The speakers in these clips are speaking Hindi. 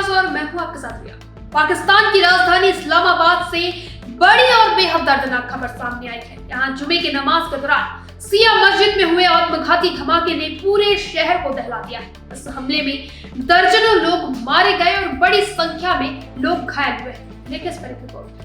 आवाज और मैं हूं आपके साथ रिया। पाकिस्तान की राजधानी इस्लामाबाद से बड़ी और बेहद दर्दनाक खबर सामने आई है। यहाँ जुमे की नमाज के दौरान शिया मस्जिद में हुए आत्मघाती धमाके ने पूरे शहर को दहला दिया है। इस हमले में दर्जनों लोग मारे गए और बड़ी संख्या में लोग घायल हुए।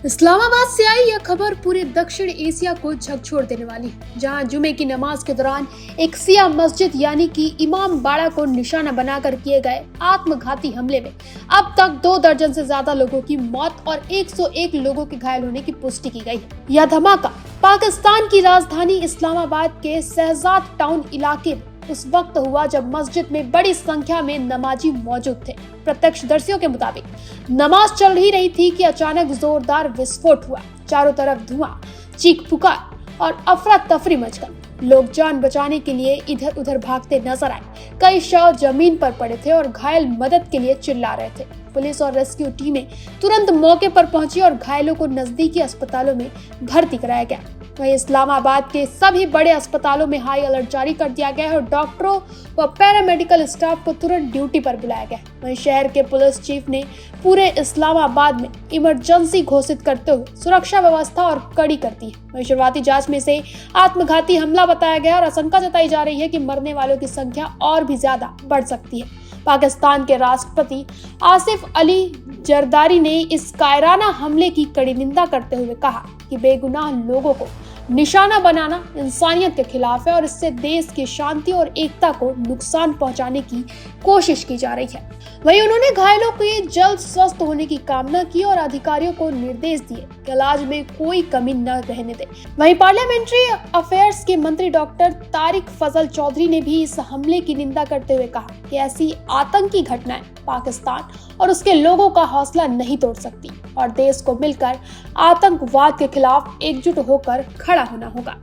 इस्लामाबाद से आई यह खबर पूरे दक्षिण एशिया को झकझोर देने वाली है, जहां जुमे की नमाज के दौरान एक शिया मस्जिद यानी कि इमाम बाड़ा को निशाना बनाकर किए गए आत्मघाती हमले में अब तक 2 दर्जन से ज्यादा लोगों की मौत और 101 लोगों के घायल होने की पुष्टि की गई है। यह धमाका पाकिस्तान की राजधानी इस्लामाबाद के शहजाद टाउन इलाके में उस वक्त हुआ जब मस्जिद में बड़ी संख्या में नमाजी मौजूद थे। प्रत्यक्षदर्शियों के मुताबिक नमाज चल ही रही थी कि अचानक जोरदार विस्फोट हुआ। चारों तरफ धुआं, चीख पुकार और अफरा तफरी मच गई। लोग जान बचाने के लिए इधर उधर भागते नजर आए। कई शव जमीन पर पड़े थे और घायल मदद के लिए चिल्ला रहे थे। पुलिस और रेस्क्यू टीमें तुरंत मौके पर पहुंची और घायलों को नजदीकी अस्पतालों में भर्ती कराया गया। वहीं इस्लामाबाद के सभी बड़े अस्पतालों में हाई अलर्ट जारी कर दिया गया है और डॉक्टरों व पैरामेडिकल स्टाफ को तुरंत ड्यूटी पर बुलाया गया। वहीं शहर के पुलिस चीफ ने पूरे इस्लामाबाद में इमरजेंसी घोषित करते हुए सुरक्षा व्यवस्था और कड़ी कर दी है। वहीं शुरुआती जांच में से आत्मघाती हमला बताया गया और आशंका जताई जा रही है कि मरने वालों की संख्या और भी ज्यादा बढ़ सकती है। पाकिस्तान के राष्ट्रपति आसिफ अली जरदारी ने इस कायराना हमले की कड़ी निंदा करते हुए कहा कि बेगुनाह लोगों को निशाना बनाना इंसानियत के खिलाफ है और इससे देश की शांति और एकता को नुकसान पहुंचाने की कोशिश की जा रही है। वहीं उन्होंने घायलों के जल्द स्वस्थ होने की कामना की और अधिकारियों को निर्देश दिए कि इलाज में कोई कमी न रहने दे। वहीं पार्लियामेंट्री अफेयर्स के मंत्री डॉक्टर तारिक फजल चौधरी ने भी इस हमले की निंदा करते हुए कहा कि ऐसी आतंकी घटनाएं पाकिस्तान और उसके लोगों का हौसला नहीं तोड़ सकती और देश को मिलकर आतंकवाद के खिलाफ एकजुट होकर खड़ा होना होगा।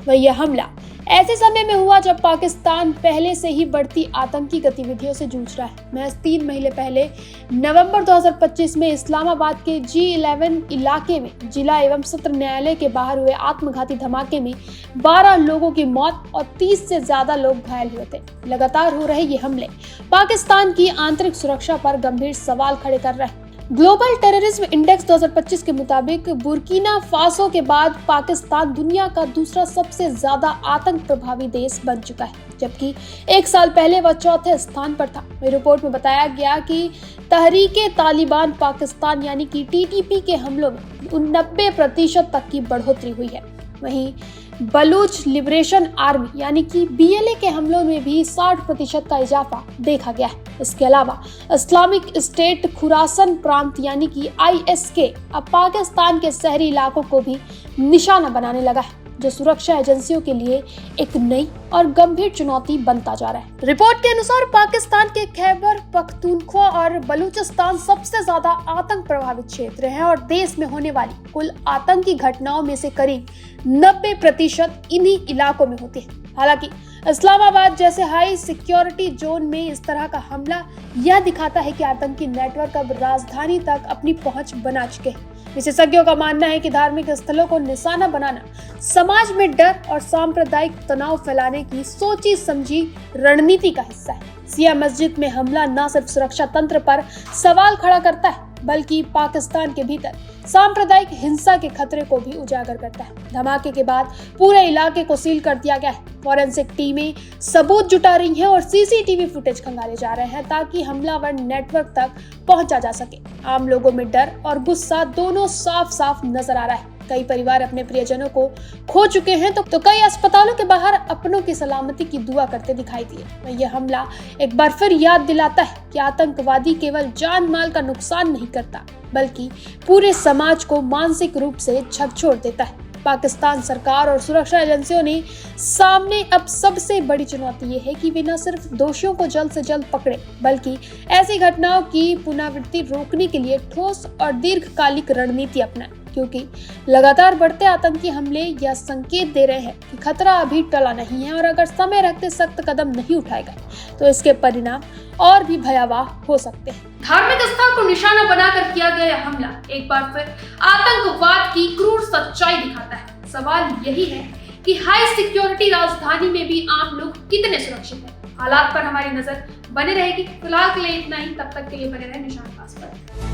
वही यह हमला ऐसे समय में हुआ जब पाकिस्तान पहले से ही बढ़ती आतंकी गतिविधियों से जूझ रहा है। महज 3 महीने पहले नवंबर 2025 में इस्लामाबाद के G11 इलाके में जिला एवं सत्र न्यायालय के बाहर हुए आत्मघाती धमाके में 12 लोगों की मौत और 30 से ज्यादा लोग घायल हुए थे। लगातार हो रहे ये हमले पाकिस्तान की आंतरिक सुरक्षा पर गंभीर सवाल खड़े कर रहे हैं। ग्लोबल टेररिज्म इंडेक्स 2025 के मुताबिक बुर्किना फासो के बाद पाकिस्तान दुनिया का दूसरा सबसे ज्यादा आतंक प्रभावी देश बन चुका है, जबकि 1 साल पहले वह 4थे स्थान पर था। रिपोर्ट में बताया गया कि तहरीके तालिबान पाकिस्तान यानी कि TTP के हमलों में 90% तक की बढ़ोतरी हुई है। वहीं बलूच लिबरेशन आर्मी यानी कि BLA के हमलों में भी 60% का इजाफा देखा गया है। इसके अलावा इस्लामिक स्टेट खुरासन प्रांत यानी कि ISK अब पाकिस्तान के शहरी इलाकों को भी निशाना बनाने लगा है, जो सुरक्षा एजेंसियों के लिए एक नई और गंभीर चुनौती बनता जा रहा है। रिपोर्ट के अनुसार पाकिस्तान के खैबर पख्तूनख्वा और बलूचिस्तान सबसे ज्यादा आतंक प्रभावित क्षेत्र हैं और देश में होने वाली कुल आतंकी घटनाओं में से करीब 90% इन्हीं इलाकों में होती है। हालांकि इस्लामाबाद जैसे हाई सिक्योरिटी जोन में इस तरह का हमला यह दिखाता है कि आतंकी नेटवर्क अब राजधानी तक अपनी पहुंच बना चुके हैं। विशेषज्ञों का मानना है कि धार्मिक स्थलों को निशाना बनाना समाज में डर और सांप्रदायिक तनाव फैलाने की सोची समझी रणनीति का हिस्सा है। शिया मस्जिद में हमला न सिर्फ सुरक्षा तंत्र पर सवाल खड़ा करता है, बल्कि पाकिस्तान के भीतर सांप्रदायिक हिंसा के खतरे को भी उजागर करता है। धमाके के बाद पूरे इलाके को सील कर दिया गया है। फॉरेंसिक टीमें सबूत जुटा रही हैं और CCTV फुटेज खंगाले जा रहे हैं ताकि हमलावर नेटवर्क तक पहुंचा जा सके। आम लोगों में डर और गुस्सा दोनों साफ साफ नजर आ रहा है। कई परिवार अपने प्रियजनों को खो चुके हैं तो कई अस्पतालों के बाहर अपनों की सलामती की दुआ करते दिखाई दिए। यह हमला एक बार फिर याद दिलाता है कि आतंकवादी केवल जान माल का नुकसान नहीं करता, बल्कि पूरे समाज को मानसिक रूप से झकझोर देता है। पाकिस्तान सरकार और सुरक्षा एजेंसियों ने सामने अब सबसे बड़ी चुनौती ये है कि वे न सिर्फ दोषियों को जल्द से जल्द पकड़े, बल्कि ऐसी घटनाओं की पुनरावृत्ति रोकने के लिए ठोस और दीर्घकालिक रणनीति अपनाएं, क्योंकि लगातार बढ़ते आतंकी हमले यह संकेत दे रहे हैं कि खतरा अभी टला नहीं है और अगर समय रहते सख्त कदम नहीं उठाए गए तो इसके परिणाम और भी भयावह हो सकते हैं। धार्मिक स्थल को निशाना बनाकर किया गया हमला एक बार फिर आतंकवाद की क्रूर सच्चाई दिखाता है। सवाल यही है कि हाई सिक्योरिटी राजधानी में भी आम लोग कितने सुरक्षित हैं। हालात पर हमारी नजर बने रहेगी। फिलहाल के लिए इतना ही, तब तक के लिए बने रहे निशान पास पर।